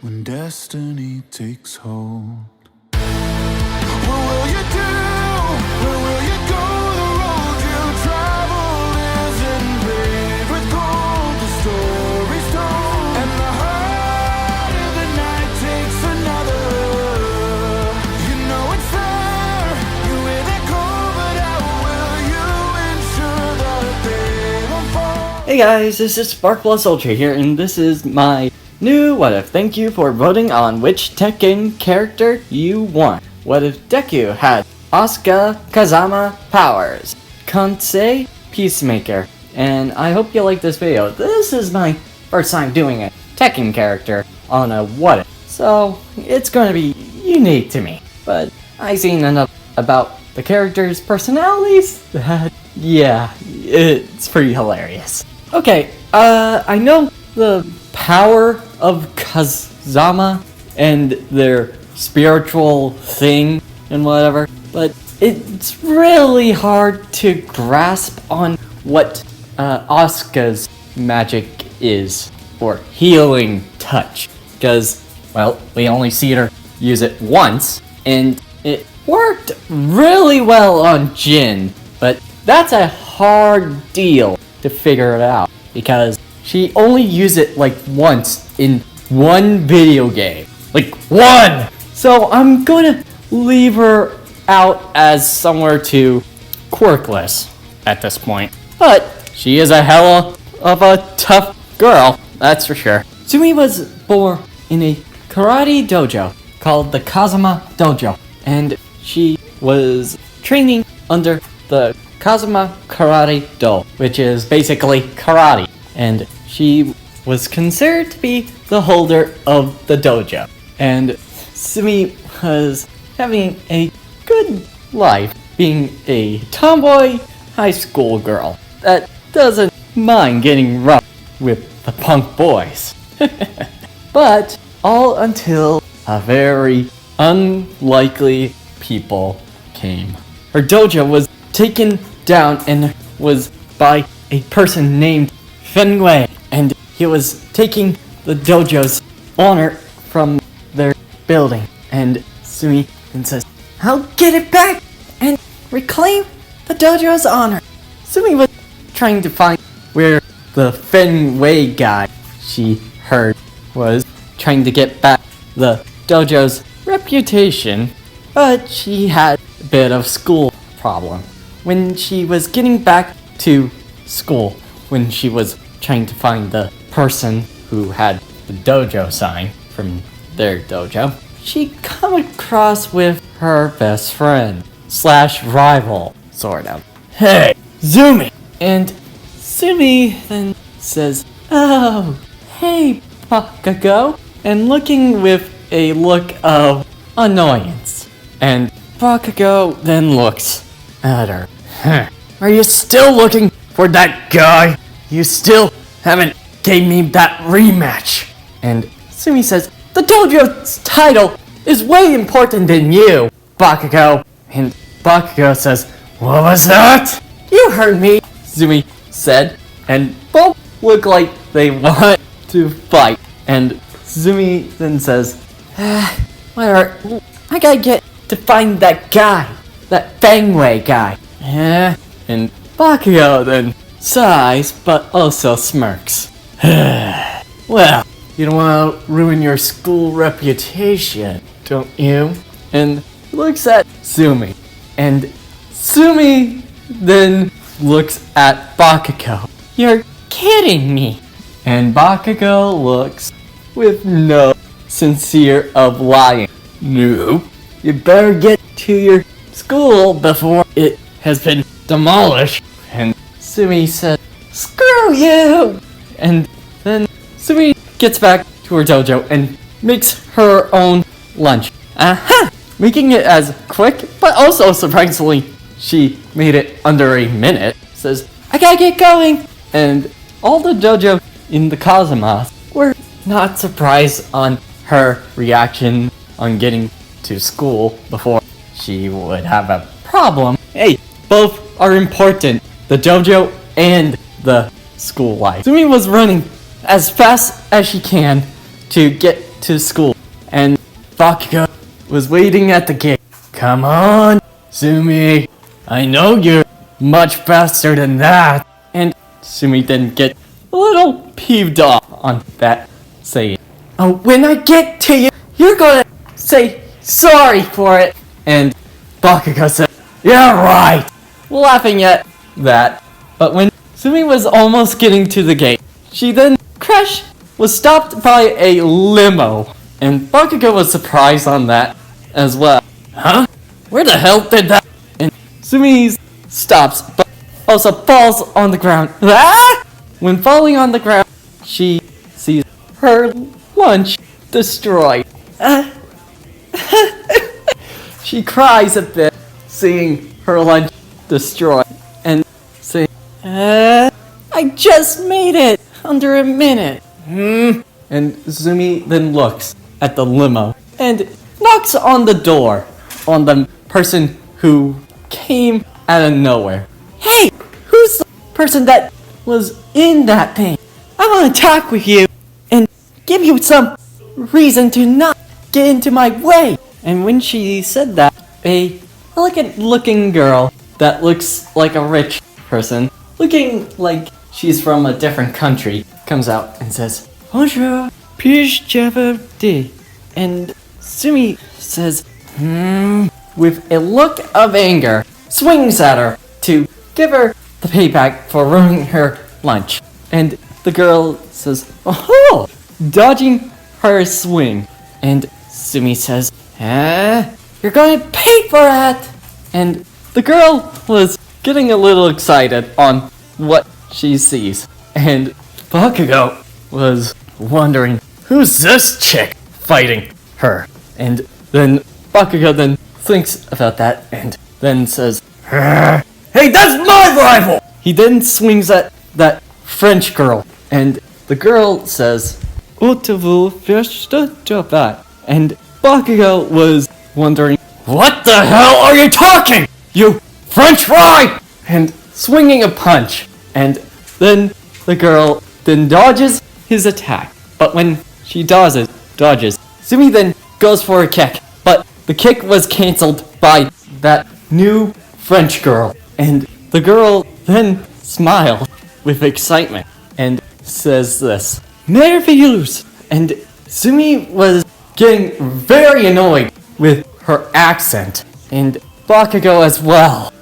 when destiny takes hold. What will you do? Where will you go? The road you travel isn't paved with gold. The story's told, and the heart of the night takes another. You know it's fair. You hear that call, but how will you ensure that they won't fall? Hey guys, this is Sparkplus Ultra here, and this is my new What If. Thank you for voting on which Tekken character you want. What if Deku had Asuka Kazama powers? Kansei Peacemaker. And I hope you like this video. This is my first time doing a Tekken character on a What If, so it's going to be unique to me. But I've seen enough about the characters' personalities that, yeah, it's pretty hilarious. Okay, I know the power of Kazama and their spiritual thing and whatever, but it's really hard to grasp on what Asuka's magic is, or healing touch, because, well, we only see her use it once, and it worked really well on Jin, but that's a hard deal to figure it out, because she only used it like once in one video game. Like one! So I'm gonna leave her out as somewhere to quirkless at this point. But she is a hell of a tough girl, that's for sure. Sumi was born in a karate dojo called the Kazama Dojo, and she was training under the Kazama Karate Do, which is basically karate, and she was considered to be the holder of the dojo. And Sumi was having a good life, being a tomboy high school girl that doesn't mind getting rough with the punk boys. But all until a very unlikely people came. Her dojo was taken down and was by a person named Fenway, and he was taking the dojo's honor from their building. And Sumi then says, "I'll get it back and reclaim the dojo's honor." Sumi was trying to find where the Fenway guy she heard was trying to get back the dojo's reputation, but she had a bit of school problem. When she was getting back to school, when she was trying to find the person who had the dojo sign from their dojo, she come across with her best friend slash rival, sort of. "Hey, Sumi!" And Sumi then says, "Oh, hey, Bakugo," and looking with a look of annoyance. And Bakugo then looks at her. "Are you still looking for that guy? You still haven't gave me that rematch." And Sumi says, "The dojo's title is way important than you, Bakugo." And Bakugo says, "What was that?" "You heard me," Sumi said, and both look like they want to fight. And Sumi then says, "Whatever, I gotta get to find that guy, that Fenway guy." And Bakugo then sighs, but also smirks. "Well, you don't want to ruin your school reputation, don't you?" And looks at Sumi. And Sumi then looks at Bakugo. "You're kidding me." And Bakugo looks with no sincere of lying. "No, you better get to your school before it has been demolished." And Sumi said, "Screw you!" And then Sumi gets back to her dojo and makes her own lunch. Making it as quick, but also surprisingly, she made it under a minute. Says, "I gotta get going!" And all the dojo in the Kazamas were not surprised on her reaction on getting to school before she would have a problem. Hey, both are important, the dojo and the school life. Sumi was running as fast as she can to get to school, and Bakugo was waiting at the gate. Come on, Sumi. I know you're much faster than that. And Sumi then get a little peeved off on that saying. Oh, when I get to you, you're gonna say sorry for it. And Bakugo said, yeah, right. Laughing at that. But when Sumi was almost getting to the gate, she then was stopped by a limo. And Bakugo was surprised on that as well. Huh? Where the hell did that? And Sumi stops, but also falls on the ground. Ah! When falling on the ground, she sees her lunch destroyed. She cries a bit, seeing her lunch destroyed, and saying, I just made it under a minute. And Sumi then looks at the limo and knocks on the door on the person who came out of nowhere. Hey, who's the person that was in that thing? I want to talk with you and give you some reason to not get into my way. And when she said that, a elegant looking girl that looks like a rich person, looking like she's from a different country, comes out and says, Bonjour, puis-je t'aider? And Sumi says, with a look of anger, swings at her to give her the payback for ruining her lunch. And the girl says, oh, dodging her swing. And Sumi says, you're going to pay for that. And the girl was getting a little excited on what she sees. And Bakugo was wondering, who's this chick fighting her? And then Bakugo then thinks about that and then says, hey, that's my rival! He then swings at that French girl, and the girl says, Êtes-vous fiche de travail? And Bakugo was wondering, what the hell are you talking, you French fry? And swinging a punch, and then the girl then dodges his attack. But when she dodges, Sumi then goes for a kick, but the kick was cancelled by that new French girl. And the girl then smiles with excitement and says this, Merveilleuse! And Sumi was getting very annoyed with her accent, and Bakugo as well.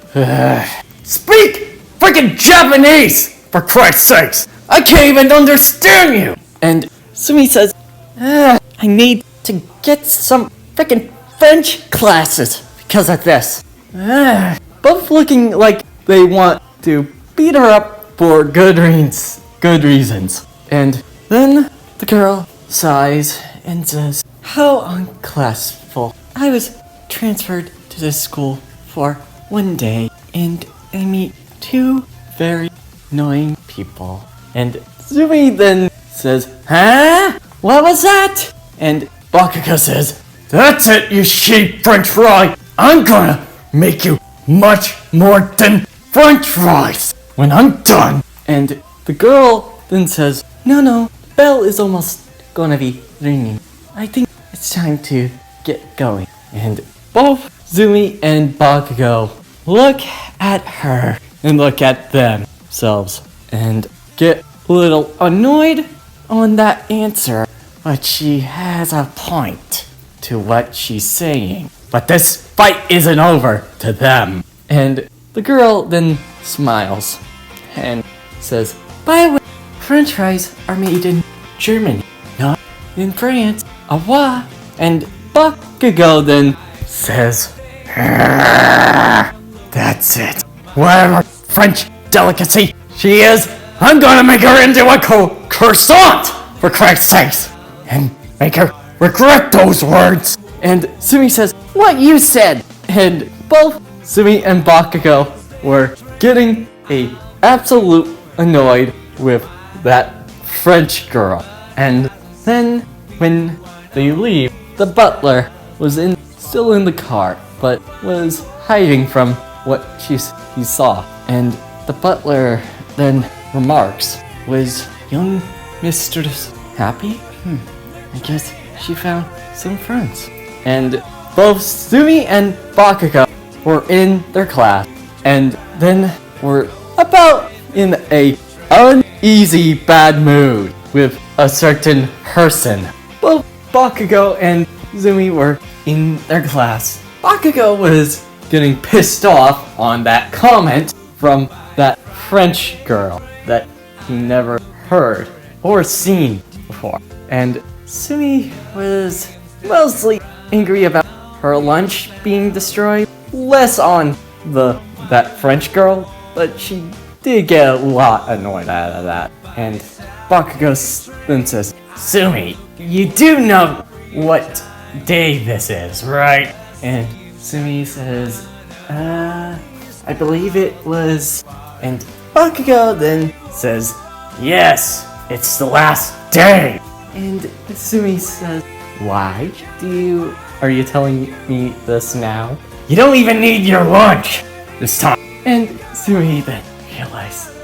Speak freaking Japanese, for Christ's sakes! I can't even understand you! And Sumi says, I need to get some freaking French classes because of this. Both looking like they want to beat her up for good reasons. And then the girl sighs and says, how unclassful. I was transferred to this school for one day and I meet two very annoying people. And Sumi then says, huh? What was that? And Bakugo says, that's it, you shitty French fry. I'm gonna make you much more than French fries when I'm done. And the girl then says, no, bell is almost gonna be ringing. I think it's time to get going. And both Sumi and Bakugo look at her and look at themselves and get a little annoyed on that answer, but she has a point to what she's saying. But this fight isn't over to them. And the girl then smiles and says, by the way, French fries are made in Germany, not in France. Au revoir. And Bakugo then says, that's it. Whatever French delicacy she is, I'm gonna make her into a croissant, for Christ's sakes, and make her regret those words. And Sumi says, what you said. And both Sumi and Bakugo were getting absolute annoyed with that French girl. And then when they leave, the butler was still in the car, but was hiding from what he saw. And the butler then remarks, was young mistress happy? I guess she found some friends. And both Sumi and Bakugo were in their class, and then were about in a uneasy bad mood with a certain person. Both Bakugo and Sumi were in their class. Bakugo was getting pissed off on that comment from that French girl that he never heard or seen before. And Sumi was mostly angry about her lunch being destroyed, less on that French girl, but she did get a lot annoyed out of that. And Bakugo then says, "Sumi, you do know what day this is, right?" And Sumi says, I believe it was... And Bakugo then says, "Yes, it's the last day." And Sumi says, "Why are you telling me this now? You don't even need your lunch this time." And Sumi then realizes,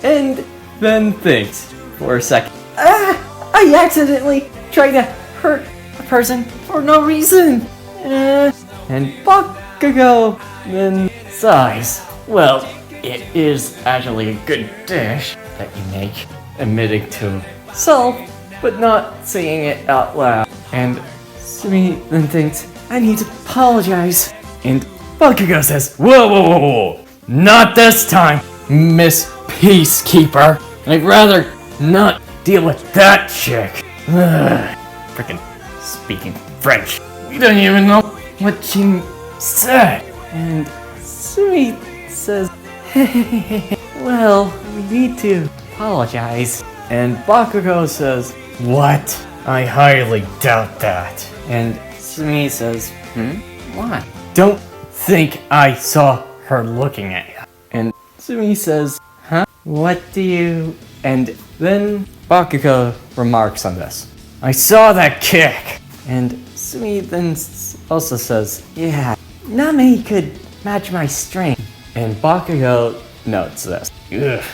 and then thinks for a second, I accidentally tried to hurt a person for no reason. And Bakugo then sighs. "Well, it is actually a good dish that you make," admitting to himself, but not saying it out loud. And Sumi then thinks, "I need to apologize." And Bakugo says, Whoa, not this time, Miss Peacekeeper. I'd rather not deal with that chick." Frickin' speaking French. We don't even know what she said. And Sumi says, "Well, we need to apologize." And Bakugo says, "What? I highly doubt that." And Sumi says, "Why?" "Don't think I saw her looking at you." And Sumi says, "Huh? What do you..." And then Bakugo remarks on this. "I saw that kick." And Sumi then also says, "Yeah, not many could match my strength." And Bakugo notes this. "Ugh,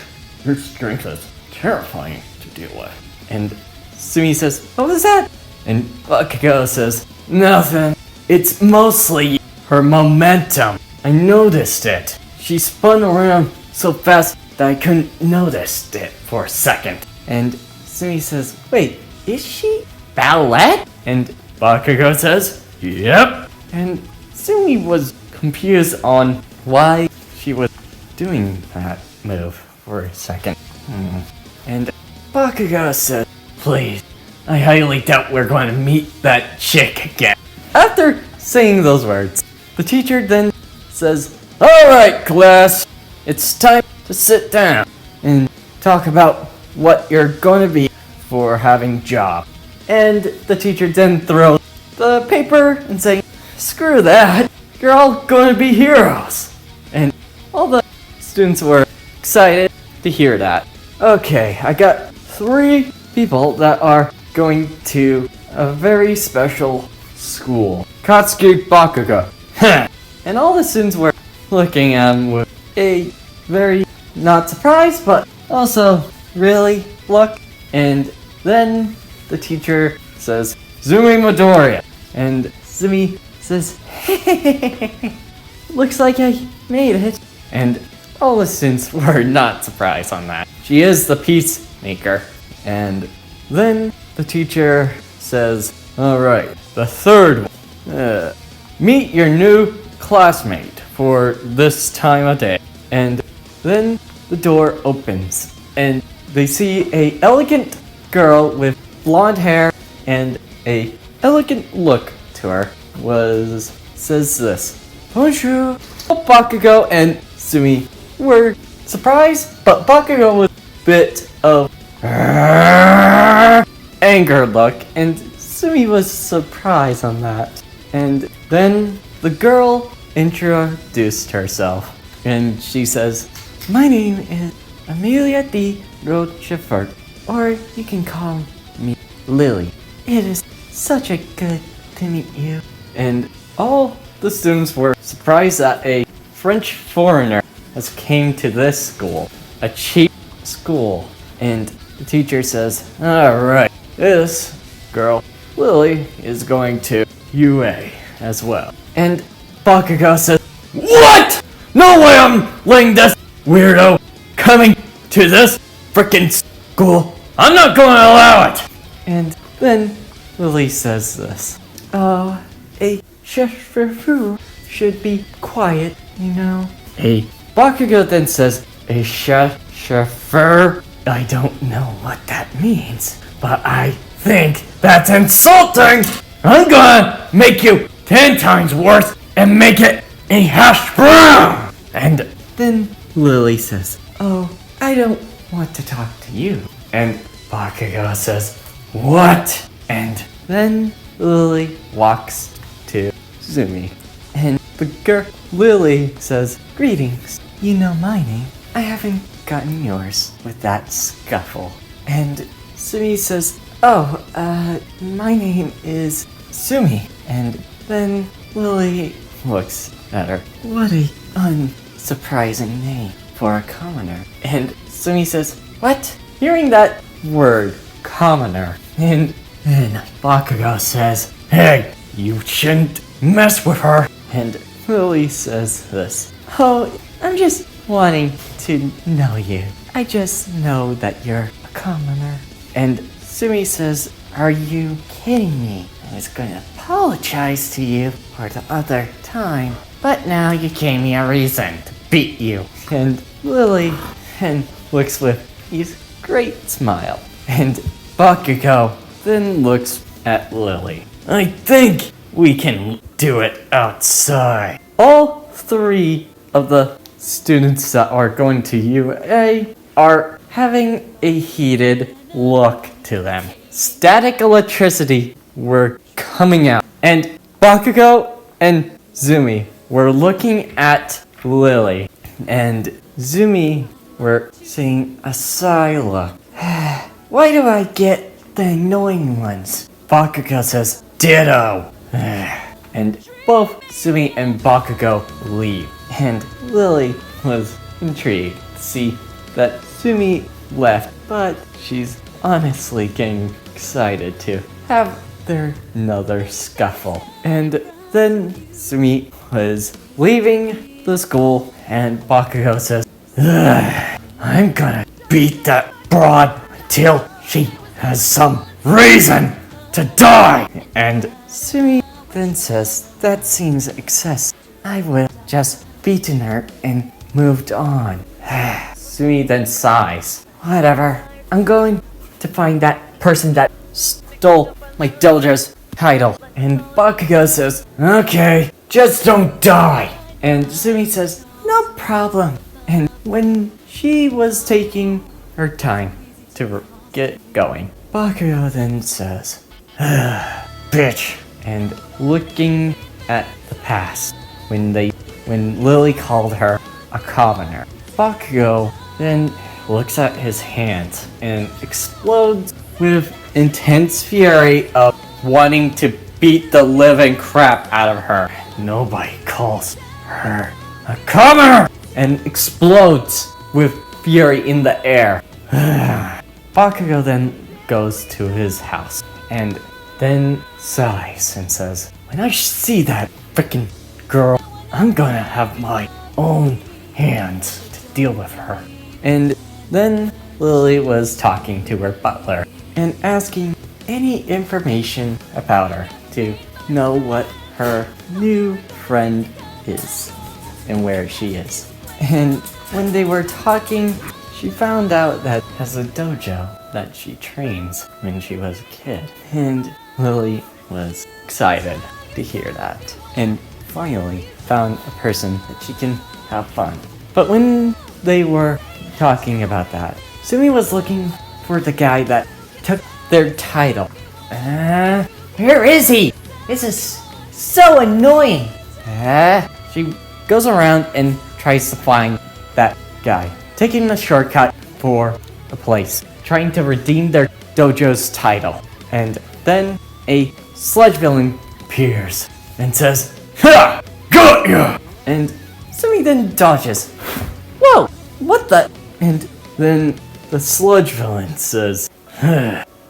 your strength is terrifying to deal with." And Sumi says, "What was that?" And Bakugo says, "Nothing. It's mostly her momentum. I noticed it. She spun around so fast that I couldn't notice it for a second." And Sumi says, "Wait, is she ballet?" And Bakugo says, "Yep." And Sumi was confused on why she was doing that move for a second. And Bakugo says, "Please, I highly doubt we're going to meet that chick again." After saying those words, the teacher then says, "Alright, class, it's time to sit down and talk about what you're going to be for having job." And the teacher then throws the paper and saying, "Screw that, you're all going to be heroes." And all the students were excited to hear that. Okay, I got 3 people that are going to a very special school. Katsuki Bakugo. And all the students were looking at him with a very not surprised, but also really look. And then the teacher says, "Zumi Midoriya." And Zumi says, "Looks like I made it." And all the students were not surprised on that. She is the peacemaker. And then the teacher says, "Alright, the third one. Meet your new classmate for this time of day." And then the door opens and they see a elegant girl with blonde hair and a elegant look to her. Says this. "Bonjour." Bakugo and Sumi were surprised, but Bakugo was a bit of anger look, and Sumi was surprised on that. And then the girl introduced herself, and she says, "My name is Amelia D. Rochefort, or you can call me Lily. It is such a good to meet you." And all the students were surprised that a French foreigner has came to this school, a cheap school. And the teacher says, "Alright, this girl Lily is going to UA as well. And Bakugo says, "What? No way I'm letting this weirdo coming to this frickin' school. I'm not going to allow it." And then Lily says this. "Oh, a chef-fu should be quiet, you know." Bakugo then says, "A chef-fur? I don't know what that means, but I think that's insulting. I'm gonna make you 10 times worse and make it a hash brown." And then Lily says, "Oh, I don't want to talk to you." And Bakugo says, "What?" And then Lily walks to Zumi. And the girl, Lily, says, "Greetings. You know my name. I haven't gotten yours with that scuffle." And Zumi says, "Oh, my name is Sumi." And then Lily looks at her. "What a unsurprising name for a commoner." And Sumi says, "What?" Hearing that word, commoner, and then Bakugo says, "Hey, you shouldn't mess with her." And Lily says this. "Oh, I'm just wanting to know you. I just know that you're a commoner." And Sumi says, "Are you kidding me? I was going to apologize to you for the other time, but now you gave me a reason to beat you." And Lily looks with his great smile. And Bakugo then looks at Lily. "I think we can do it outside." All 3 of the students that are going to UA are having a heated look to them. Static electricity were coming out, and Bakugo and Zumi were looking at Lily, and Zumi were seeing a sigh look. "Why do I get the annoying ones?" Bakugo says, "Ditto." And both Sumi and Bakugo leave. And Lily was intrigued to see that Sumi left, but she's honestly getting excited to have their another scuffle. And then Sumi was leaving the school, and Bakugo says, "I'm gonna beat that broad until she has some reason to die." And Sumi then says, "That seems excessive. I would have just beaten her and moved on." Sumi then sighs. "Whatever. I'm going to find that person that stole my dojo's title." And Bakugo says, "Okay, just don't die." And Sumi says, "No problem." And when she was taking her time to get going, Bakugo then says, "Bitch." And looking at the past, when Lily called her a commoner, Bakugo then looks at his hands and explodes with intense fury of wanting to beat the living crap out of her. Nobody calls her a commoner! And explodes with fury in the air. Bakugo then goes to his house and then sighs and says, "When I see that frickin' girl, I'm gonna have my own hands to deal with her." And then Lily was talking to her butler and asking any information about her to know what her new friend is and where she is. And when they were talking, she found out that has a dojo that she trains when she was a kid. And Lily was excited to hear that, and finally found a person that she can have fun. But when they were talking about that, Sumi was looking for the guy that took their title. Where is he? This is so annoying. She goes around and tries to find that guy, taking the shortcut for a place, trying to redeem their dojo's title. And then a sludge villain appears and says, "Ha! Got ya!" And Sumi then dodges. "Whoa! What the?" And then the sludge villain says,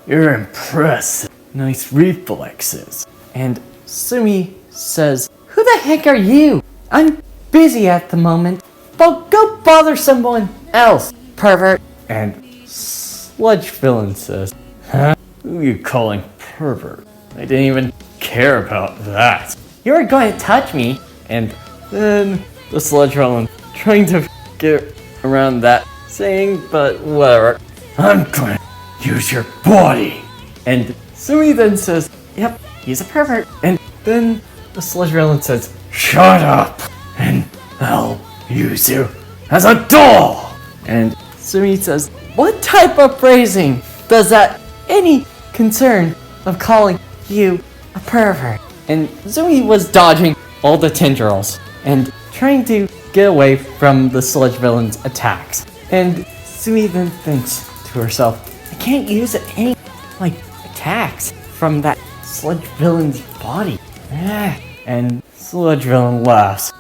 "You're impressive. nice reflexes. And Sumi says, "Who the heck are you? I'm busy at the moment. But go bother someone else, pervert." And Sludge Villain says, "Huh? Who are you calling pervert? I didn't even care about that. You were going to touch me." And then the Sludge Villain trying to get around that saying, but whatever. "I'm going to use your body." And Sumi then says, "Yep, he's a pervert." And then the Sludge Villain says, "Shut up, and I'll use you as a doll." And Sumi says, "What type of phrasing does that any concern of calling you a pervert?" And Sumi was dodging all the tendrils and trying to get away from the Sludge Villain's attacks. And Sumi then thinks to herself, "I can't use any, attacks from that Sludge Villain's body." And Sludge Villain laughs.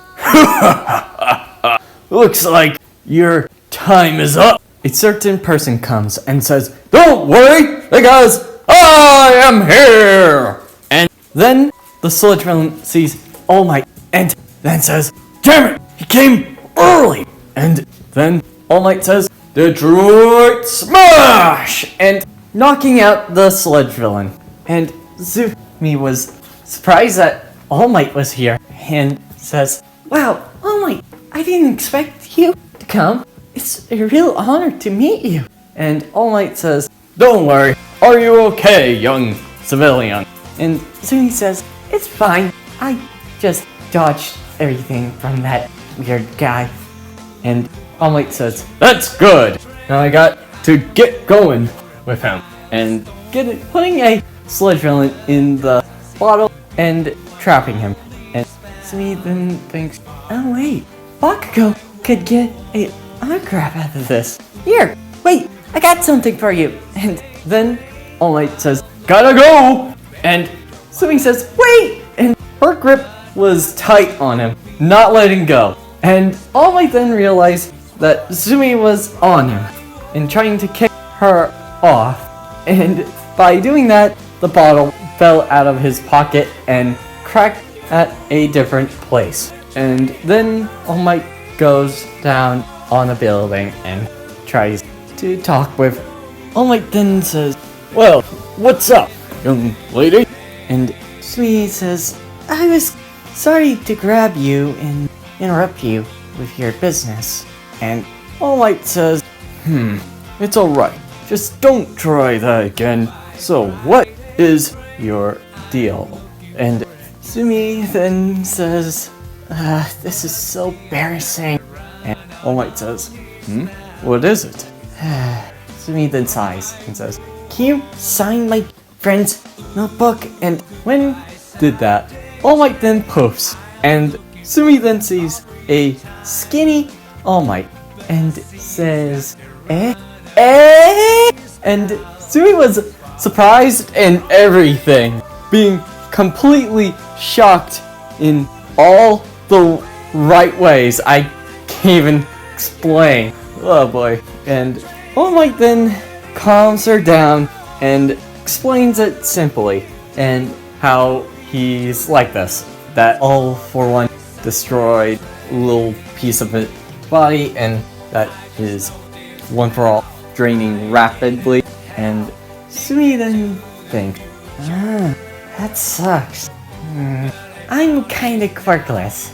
"Looks like your time is up." A certain person comes and says, "Don't worry, because I am here." And then the Sludge Villain sees All Might and then says, "Damn it, he came early." And then All Might says, "Detroit Smash!" and knocking out the Sludge Villain. And Sumi was surprised that All Might was here and says, "Wow, All Might, I didn't expect you to come. It's a real honor to meet you." And All Might says, "Don't worry, are you okay, young civilian?" And Sumi says, "It's fine. I just dodged everything from that weird guy." And All Might says, "That's good. Now I got to get going with him." And putting a Sludge Villain in the bottle and trapping him. And Sumi then thinks, "Oh wait, Bakugo could get a autograph out of this. Here, wait, I got something for you." And then All Might says, "Gotta go!" And Sumi says, "Wait!" And her grip was tight on him, not letting go. And All Might then realized that Sumi was on him and trying to kick her off. And by doing that, the bottle fell out of his pocket and cracked at a different place. And then All Might goes down on a building and tries to talk with. All Might then says, "Well, what's up, young lady?" And Sumi says, "I was sorry to grab you and interrupt you with your business." And All Might says, "It's alright. Just don't try that again. So what is your deal?" And Sumi then says, "This is so embarrassing." And All Might says, "What is it?" Sumi then sighs and says, "Can you sign my friend's notebook?" And when did that, All Might then poofs. And Sumi then sees a skinny All Might and says, "Eh? Eh?" And Sumi was surprised and everything, being completely shocked in all the right ways. I can't even explain. Oh boy. And All Might then calms her down and explains it simply, and how he's like this. That All For One destroyed a little piece of his body, and that is One For All draining rapidly. And Sumi then thinks, that sucks. I'm kinda quirkless."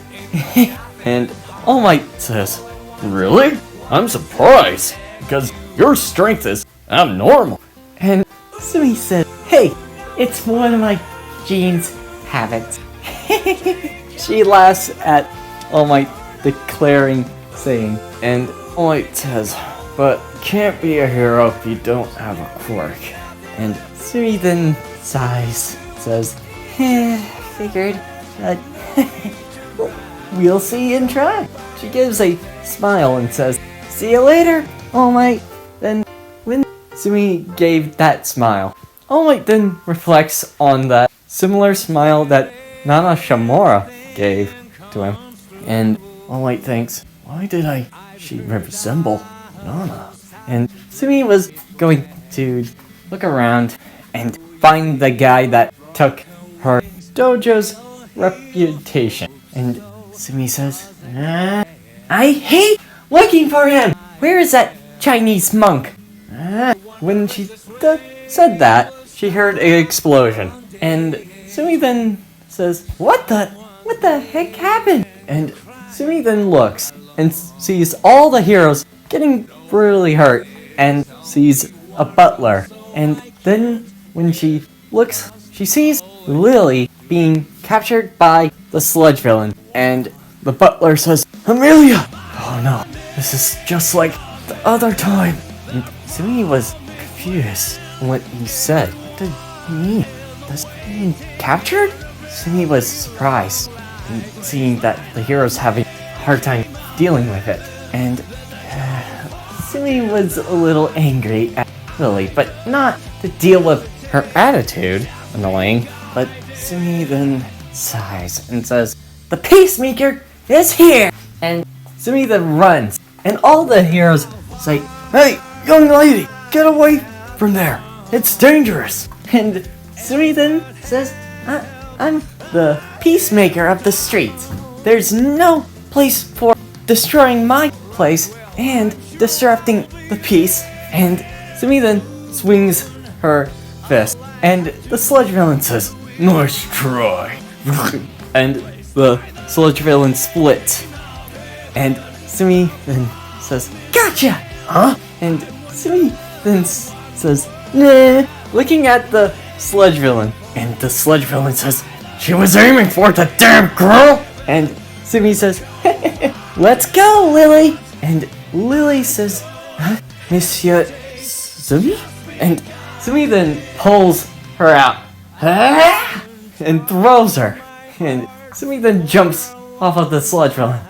And All Might says, "Really? I'm surprised, because your strength is abnormal." And Sumi says, "Hey, it's one of my genes habits." She laughs at All Might declaring saying, and All Might says, "But can't be a hero if you don't have a quirk." And Sumi then sighs, says, "Figured, but we'll see and try." She gives a smile and says, "See you later, All Might." Then when Sumi gave that smile, All Might then reflects on that similar smile that Nana Shamora gave to him. And All Might thinks, why did she resemble Nana? And Sumi was going to look around and find the guy that took her dojo's reputation. And Sumi says, I hate looking for him! Where is that Chinese monk? When she said that, she heard an explosion. And Sumi then says, What the heck happened? And Sumi then looks and sees all the heroes getting brutally hurt and sees a butler. And then when she looks, she sees Lily being captured by the sludge villain. And the butler says, Amelia! Oh no, this is just like the other time. And Sumi was confused on what he said. What did he mean? Does he mean captured? Sumi was surprised in seeing that the heroes having a hard time dealing with it. And Sumi was a little angry at Lily, but not to deal with her attitude. Annoying. But Sumi then sighs and says, The Peacemaker is here! And Sumi then runs, and all the heroes say, Hey, young lady, get away from there. It's dangerous. And Sumi then says, I'm the peacemaker of the streets. There's no place for destroying my place and disrupting the peace. And Sumi then swings her fist, and the sludge villain says, Nice try. And the sludge villain splits. And Sumi then says, Gotcha! Huh? And Sumi then says, Nah, looking at the sludge villain. And the sludge villain says, She was aiming for the damn girl! And Sumi says, Let's go, Lily! And Lily says, Huh? Monsieur Sumi? And Sumi then pulls her out and throws her. And Sumi then jumps off of the sludge villain,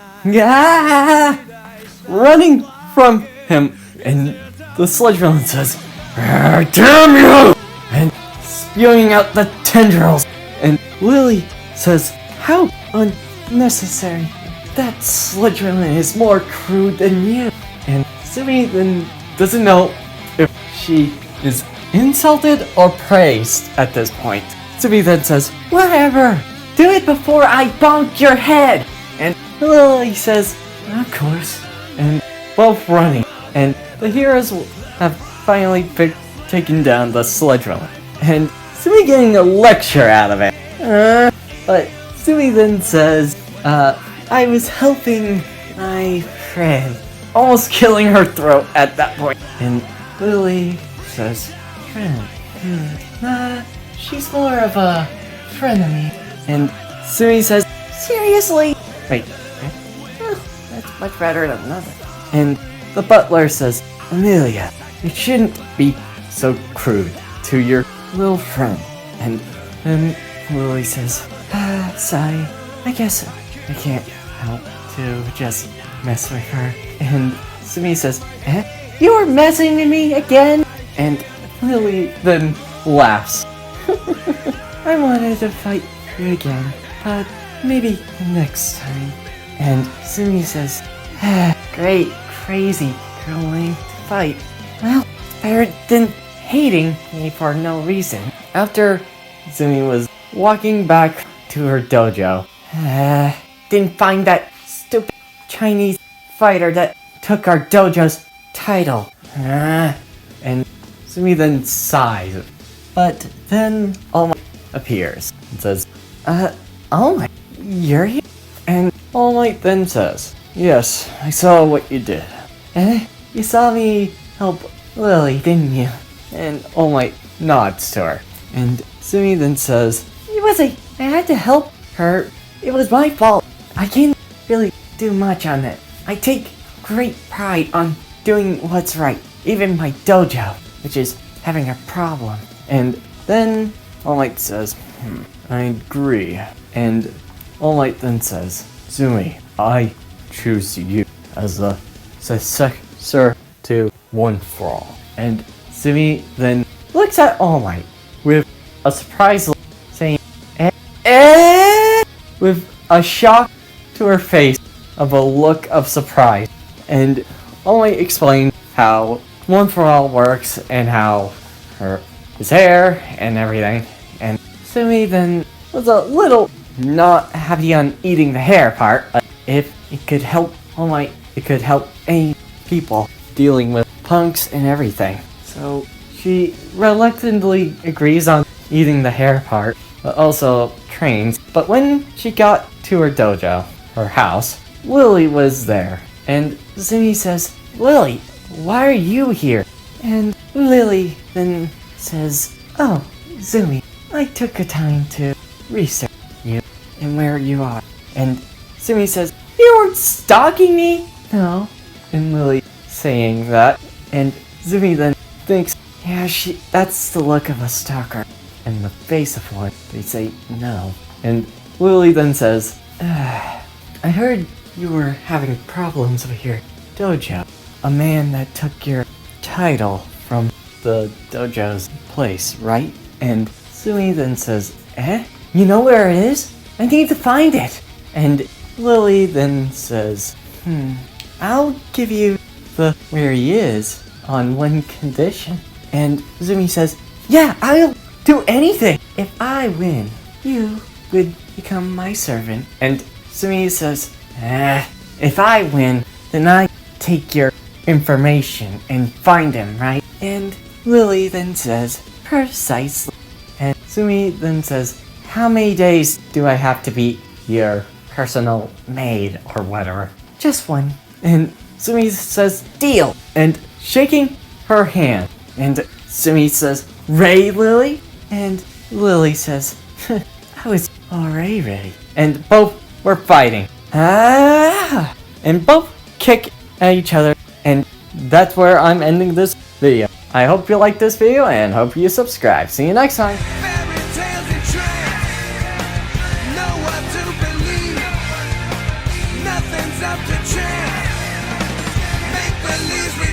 running from him. And the sludge villain says, Damn you! And spewing out the tendrils. And Lily says, How unnecessary. That sludge villain is more crude than you. And Sumi then doesn't know if she is insulted or praised at this point. Sumi then says, Whatever! Do it before I bonk your head! And Lily says, Of course. And both running. And the heroes have finally taken down the sludge villain. And Sumi getting a lecture out of it. But Sumi then says, I was helping my friend. Almost killing her throat at that point. And Lily says, Friend? She's more of a frenemy. And Sumi says, Seriously? Wait, that's much better than nothing. And the butler says, Amelia, you shouldn't be so crude to your little friend. And then Lily says, Sorry, I guess I can't help to just mess with her. And Sumi says, You were messing with me again? And Lily then laughs. I wanted to fight you again, but maybe next time. And Sumi says, Great, crazy girl lame to fight. Well, better than hating me for no reason. After Sumi was walking back to her dojo, didn't find that stupid Chinese fighter that took our dojo's title. And Sumi then sighs. But then All Might appears and says, All Might, you're here? And All Might then says, Yes, I saw what you did. You saw me help Lily, didn't you? And All Might nods to her. And Sumi then says, I had to help her. It was my fault. I can't really do much on it. I take great pride on doing what's right. Even my dojo, which is having a problem. And then All Might says, I agree. And All Might then says, Sumi, I choose you as the successor to One for All. And Sumi then looks at All Might with a surprise look, saying, with a shock to her face of a look of surprise. And All Might explained how One for All works and how her his hair and everything. And Sumi then was a little not happy on eating the hair part. If it could help it could help any people dealing with punks and everything. So she reluctantly agrees on eating the hair part, but also trains. But when she got to her dojo, her house, Lily was there. And Sumi says, "Lily, why are you here?" And Lily then says, "Oh, Sumi, I took a time to research you and where you are." And Sumi says, "You weren't stalking me?" "No." And Lily saying that, and Sumi then thinks, "Yeah, that's the look of a stalker." And the face of one, they say no. And Lily then says, "I heard you were having problems with your dojo. A man that took your title from the dojo's place, right?" And Sumi then says, "Eh? You know where it is? I need to find it." And Lily then says, "I'll give you the where he is on one condition." And Sumi says, "Yeah, I'll do anything. If I win, you would become my servant." And Sumi says, "If I win, then I take your information and find him, right?" And Lily then says, "Precisely." And Sumi then says, "How many days do I have to be your personal maid or whatever?" "Just one." And Sumi says, "Deal." And shaking her hand. And Sumi says, "Ready, Lily?" And Lily says, "I was already ready." And both were fighting. And both kick at each other. And that's where I'm ending this video. I hope you liked this video and hope you subscribe. See you next time. Fairy tales and trance, know what to believe. Nothing's up to chance. Make believe we